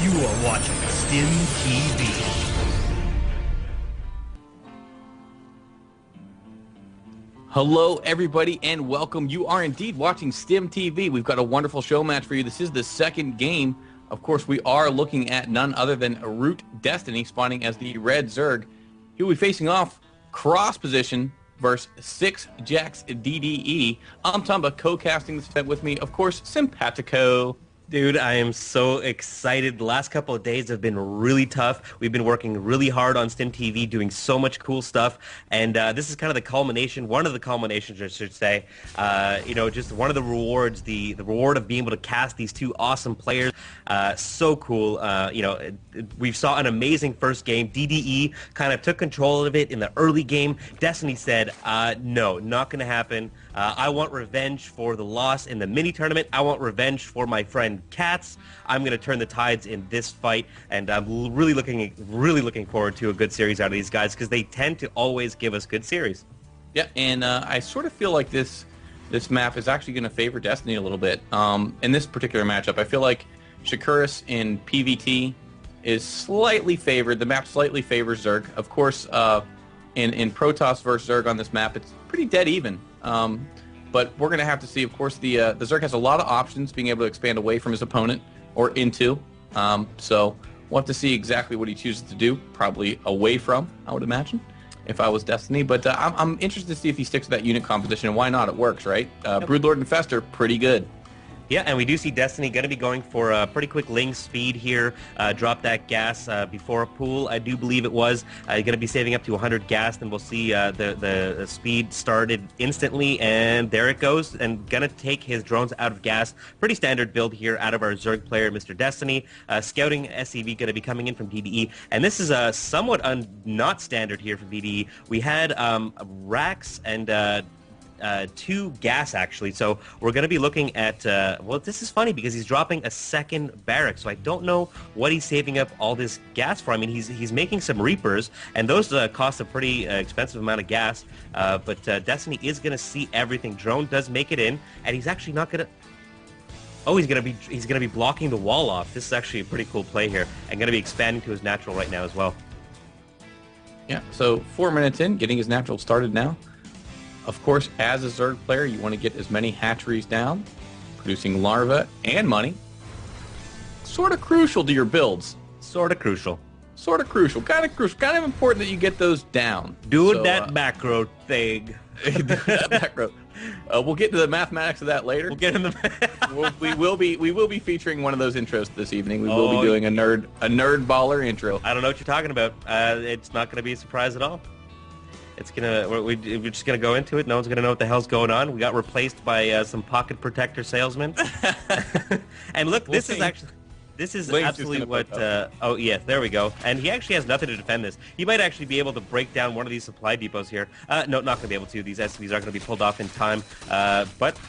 You are watching Stim TV. Hello, everybody, and welcome. You are indeed watching Stim TV. We've got a wonderful show match for you. This is the second game. Of course, we are looking at none other than Root Destiny, spawning as the Red Zerg. He will be facing off cross position versus 6 Jacks DDE. I'm Tumba, co-casting this event with me, of course, Simpatico. Dude, I am so excited. The last couple of days have been really tough. We've been working really hard on Stim TV, doing so much cool stuff. And this is kind of the culmination, one of the culminations, I should say. Just one of the rewards, the reward of being able to cast these two awesome players. So cool. We saw an amazing first game. DDE kind of took control of it in the early game. Destiny said, no, not going to happen. I want revenge for the loss in the mini tournament. I want revenge for my friend Cats. I'm going to turn the tides in this fight, and I'm really looking forward to a good series out of these guys because they tend to always give us good series. Yeah, and I sort of feel like this map is actually going to favor Destiny a little bit. In this particular matchup, I feel like Shakuris in PvT is slightly favored. The map slightly favors Zerg. Of course, in Protoss versus Zerg on this map, it's pretty dead even. But we're going to have to see. Of course, the Zerg has a lot of options, being able to expand away from his opponent or into. So we'll have to see exactly what he chooses to do. Probably away from, I would imagine, if I was Destiny. But I'm interested to see if he sticks to that unit composition, and why not? It works, right? Broodlord and Fester, pretty good. Yeah, and we do see Destiny going to be going for a pretty quick Ling speed here. Drop that gas before a pool, I do believe it was. Going to be saving up to 100 gas, and we'll see the speed started instantly, and there it goes. And going to take his drones out of gas. Pretty standard build here out of our Zerg player, Mr. Destiny. Scouting SCV going to be coming in from DDE, and this is somewhat not standard here from DDE. We had Rax and 2 gas, actually. So we're going to be looking at, well, this is funny because he's dropping a second barrack. So I don't know what he's saving up all this gas for. I mean, he's making some Reapers, and those cost a pretty expensive amount of gas. But Destiny is going to see everything. Drone does make it in, and he's actually not going to... Oh, he's gonna be blocking the wall off. This is actually a pretty cool play here, and going to be expanding to his natural right now as well. Yeah, so 4 minutes in, getting his natural started now. Of course, as a Zerg player, you want to get as many hatcheries down, producing larvae and money. Sort of crucial to your builds. Sort of crucial. Sort of crucial. Kind of crucial. Kind of important that you get those down. Doing that back row thing. That back row. We'll get to the mathematics of that later. We'll get in the. we will be featuring one of those intros this evening. We will be doing a nerd baller intro. I don't know what you're talking about. It's not going to be a surprise at all. It's we're just gonna go into it. No one's gonna know what the hell's going on. We got replaced by some pocket protector salesman. And look, this is absolutely what. Oh yes, there we go. And he actually has nothing to defend this. He might actually be able to break down one of these supply depots here. No, not gonna be able to. These SCVs aren't gonna be pulled off in time. But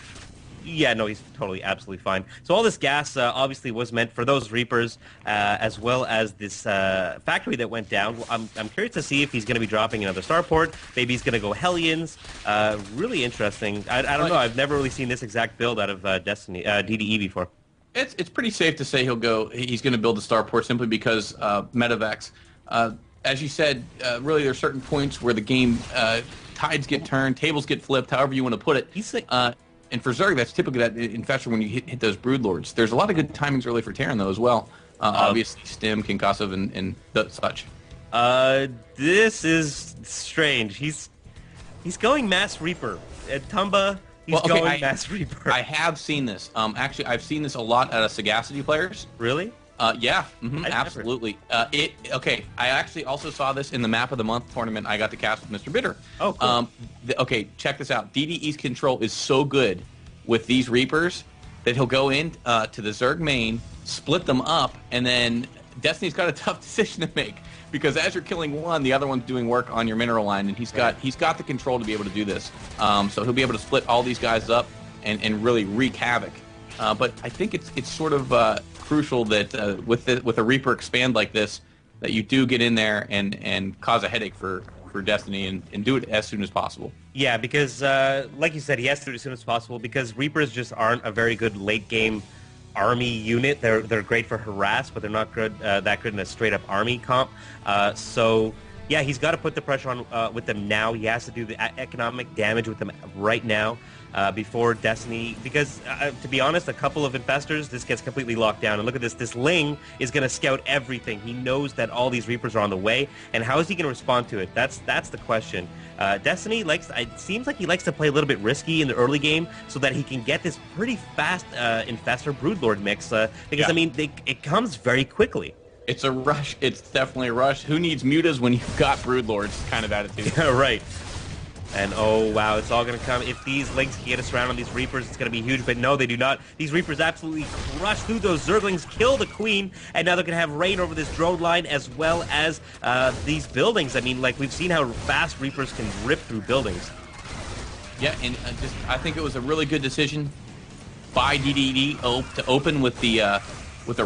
yeah, no, he's totally, absolutely fine. So all this gas obviously was meant for those Reapers, as well as this factory that went down. I'm curious to see if he's going to be dropping another starport. Maybe he's going to go Hellions. Really interesting. I don't know. I've never really seen this exact build out of Destiny DDE before. It's pretty safe to say he's going to build a starport simply because Metavex. As you said, really there's certain points where the game tides get turned, tables get flipped, however you want to put it. And for Zerg, that's typically that infestor when you hit those Broodlords. There's a lot of good timings early for Terran, though, as well. Obviously, Stim, Concussive, and such. This is strange. He's going Mass Reaper. At Tumba, he's going Mass Reaper. I have seen this. Actually, I've seen this a lot out of Sagacity players. Really? Yeah, absolutely. I actually also saw this in the Map of the Month tournament I got to cast with Mr. Bitter. Oh, cool. Okay, check this out. DDE's control is so good with these Reapers that he'll go in to the Zerg main, split them up, and then Destiny's got a tough decision to make because as you're killing one, the other one's doing work on your mineral line, and he's got the control to be able to do this. So he'll be able to split all these guys up and really wreak havoc. But I think it's sort of crucial that with a Reaper expand like this, that you do get in there and cause a headache for Destiny and do it as soon as possible. Yeah, because like you said, he has to do it as soon as possible because Reapers just aren't a very good late game army unit. They're great for harass, but they're not good that good in a straight up army comp. So yeah, he's got to put the pressure on with them now. He has to do the economic damage with them right now before Destiny, because to be honest, a couple of infestors, this gets completely locked down. And look at this. This Ling is going to scout everything. He knows that all these Reapers are on the way, and how is he going to respond to it? That's the question. Destiny it seems like he likes to play a little bit risky in the early game so that he can get this pretty fast infestor Broodlord mix, because I mean, it comes very quickly. It's a rush. It's definitely a rush. Who needs mutas when you've got Broodlords kind of attitude? Yeah, right. And oh, wow, it's all going to come. If these Lings can get us around on these Reapers, it's going to be huge. But no, they do not. These Reapers absolutely crush through those Zerglings, kill the Queen, and now they're going to have rain over this drone line as well as these buildings. I mean, like, we've seen how fast Reapers can rip through buildings. Yeah, and I think it was a really good decision by DDE to open with the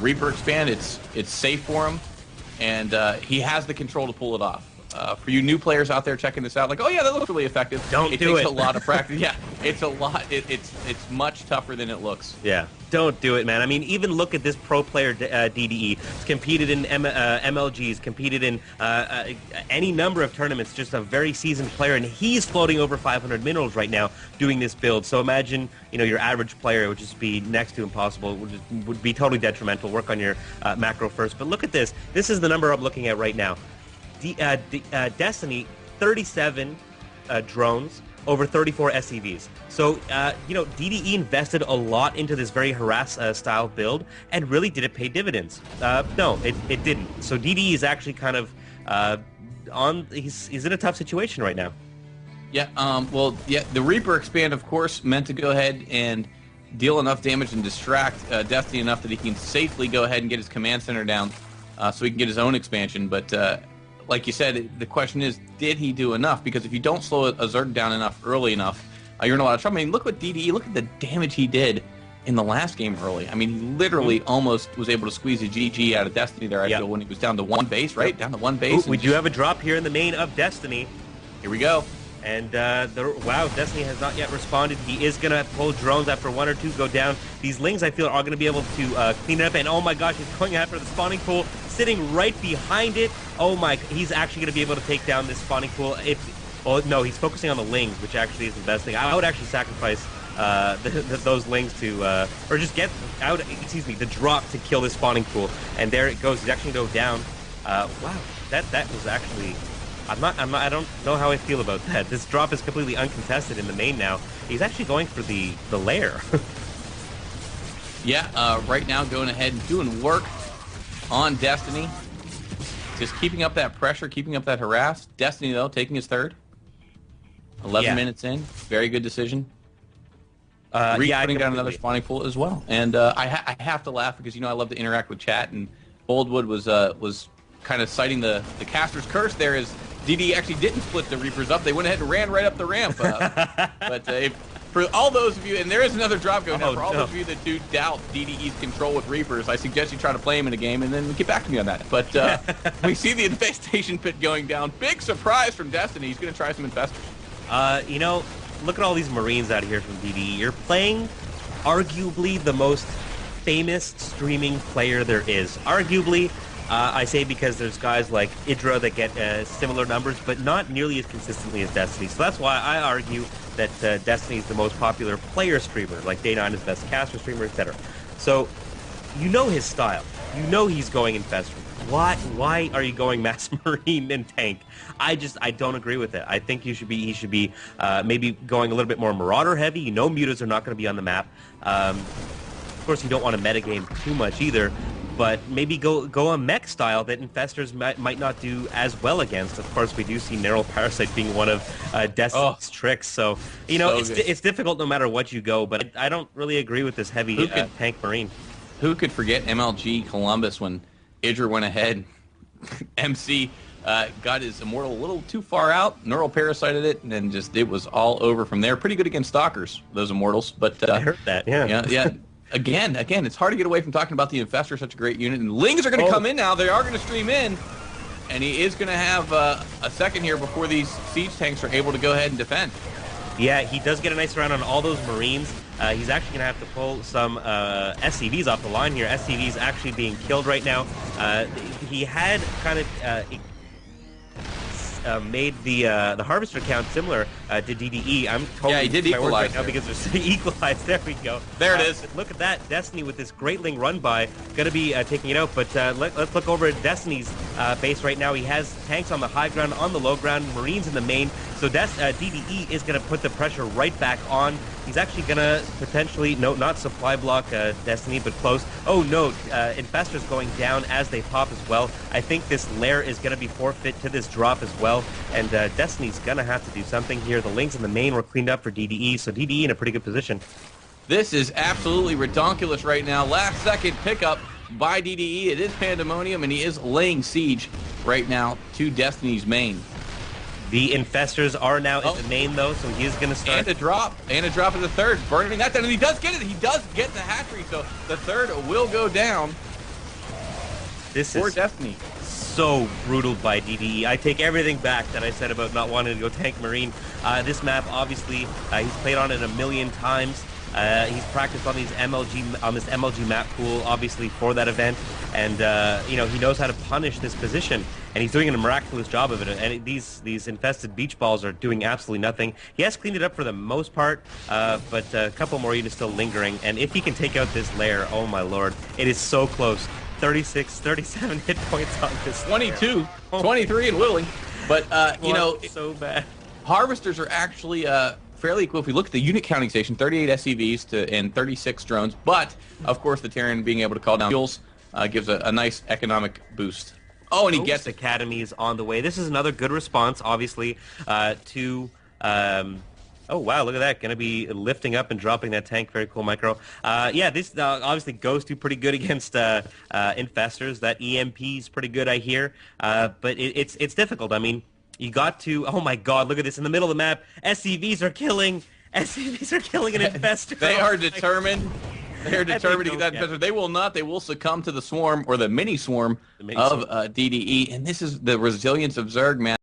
Reaper expand. It's safe for him, and he has the control to pull it off. For you new players out there checking this out, like, oh yeah, that looks really effective. It takes a lot of practice. Yeah, it's a lot. It's much tougher than it looks. Yeah, don't do it, man. I mean, even look at this pro player DDE. He's competed in MLGs, competed in any number of tournaments. Just a very seasoned player, and he's floating over 500 minerals right now doing this build. So imagine, your average player would just be next to impossible. Would be totally detrimental. Work on your macro first. But look at this. This is the number I'm looking at right now. Destiny, 37 drones, over 34 SCVs. So, DDE invested a lot into this very harass-style build, and really did it pay dividends? No, it didn't. So DDE is actually kind of he's in a tough situation right now. Yeah, the Reaper expand, of course, meant to go ahead and deal enough damage and distract Destiny enough that he can safely go ahead and get his command center down so he can get his own expansion, but like you said, the question is, did he do enough? Because if you don't slow a Zerg down enough early enough, you're in a lot of trouble. I mean, look what DDE, look at the damage he did in the last game early. I mean, he literally almost was able to squeeze a GG out of Destiny there, I feel, when he was down to one base, right? Down to one base. Ooh, we do have a drop here in the main of Destiny. Here we go. And, wow, Destiny has not yet responded. He is going to pull drones after one or two go down. These Lings, I feel, are going to be able to clean it up. And, oh, my gosh, he's going after the spawning pool, sitting right behind it. Oh, my, he's actually going to be able to take down this spawning pool. No, he's focusing on the Lings, which actually is the best thing. I would actually sacrifice those Lings to, or just get out, the drop to kill this spawning pool. And there it goes. He's actually going to go down. Wow, that was actually... I don't know how I feel about that. This drop is completely uncontested in the main now. He's actually going for the lair. Yeah, right now going ahead and doing work on Destiny. Just keeping up that pressure, keeping up that harass. Destiny, though, taking his third. 11 minutes in. Very good decision. Putting down another spawning pool as well. And I have to laugh because, I love to interact with chat, and Boldwood was kind of citing the caster's curse there as DD actually didn't split the Reapers up. They went ahead and ran right up the ramp. But for all those of you, and there is another drop going now, for all those of you that do doubt DDE's control with Reapers, I suggest you try to play him in a game and then get back to me on that. But we see the infestation pit going down. Big surprise from Destiny. He's going to try some infestors. Look at all these Marines out here from DDE. You're playing arguably the most famous streaming player there is. Arguably, I say because there's guys like Idra that get similar numbers, but not nearly as consistently as Destiny. So that's why I argue that Destiny is the most popular player streamer, like Day9 is the best caster streamer, etc. So, his style. He's going Infestor. Why are you going Mass Marine and Tank? I don't agree with it. I think he should be maybe going a little bit more Marauder heavy. Mutas are not going to be on the map. Of course, you don't want to metagame too much either. But maybe go a mech style that infestors might not do as well against. Of course, we do see Neural Parasite being one of Destiny's tricks. So, it's difficult no matter what you go. But I don't really agree with this heavy tank Marine. Who could forget MLG Columbus when Idra went ahead, MC got his Immortal a little too far out, Neural Parasited it, and then it was all over from there. Pretty good against Stalkers, those Immortals. But I heard that, yeah. Yeah. Again, it's hard to get away from talking about the Infestor, such a great unit. And Lings are going to come in now. They are going to stream in. And he is going to have a second here before these siege tanks are able to go ahead and defend. Yeah, he does get a nice round on all those Marines. He's actually going to have to pull some SCVs off the line here. SCVs actually being killed right now. He had kind of made the harvester count similar to DDE. I'm totally he did equalize right now because they're equalized. There we go. There it is. Look at that. Destiny with this Greatling run by, going to be taking it out. But let's look over at Destiny's base right now. He has tanks on the high ground, on the low ground, Marines in the main. So DDE is going to put the pressure right back on. He's actually going to potentially, no, not supply block Destiny, but close. Oh, no, Infestors going down as they pop as well. I think this lair is going to be forfeit to this drop as well. And Destiny's going to have to do something here. The links in the main were cleaned up for DDE, so DDE in a pretty good position. This is absolutely redonkulous right now. Last second pickup by DDE. It is pandemonium, and he is laying siege right now to Destiny's main. The Infestors are now in the main, though, so he is going to start. And a drop in the third. Burning that down, and he does get it. He does get the hatchery, so the third will go down. This for is Destiny. So brutal by DDE. I take everything back that I said about not wanting to go tank Marine. This map, obviously, he's played on it a million times. He's practiced on this MLG map pool, obviously, for that event, and you know, he knows how to punish this position, and he's doing a miraculous job of it. And these infested beach balls are doing absolutely nothing. He has cleaned it up for the most part, but a couple more units still lingering. And if he can take out this lair, oh my lord, it is so close. 36, 37 hit points on this. 22, 23 and whittling, but you know, so bad. Harvesters are actually fairly equal. If we look at the unit counting station, 38 SCVs and 36 drones, but of course the Terran being able to call down fuels gives a nice economic boost. Oh, and he gets academies on the way. This is another good response, obviously, to. Oh, wow, look at that. Going to be lifting up and dropping that tank. Very cool, Micro. Yeah, this obviously goes to pretty good against Infestors. That EMP is pretty good, I hear. But it's difficult. I mean, you got to... Oh, my God, look at this. In the middle of the map, SCVs are killing an Infestor. They are determined. They are determined to get that Infestor. They will not. They will succumb to the swarm, or the mini swarm of DDE. And this is the resilience of Zerg, man.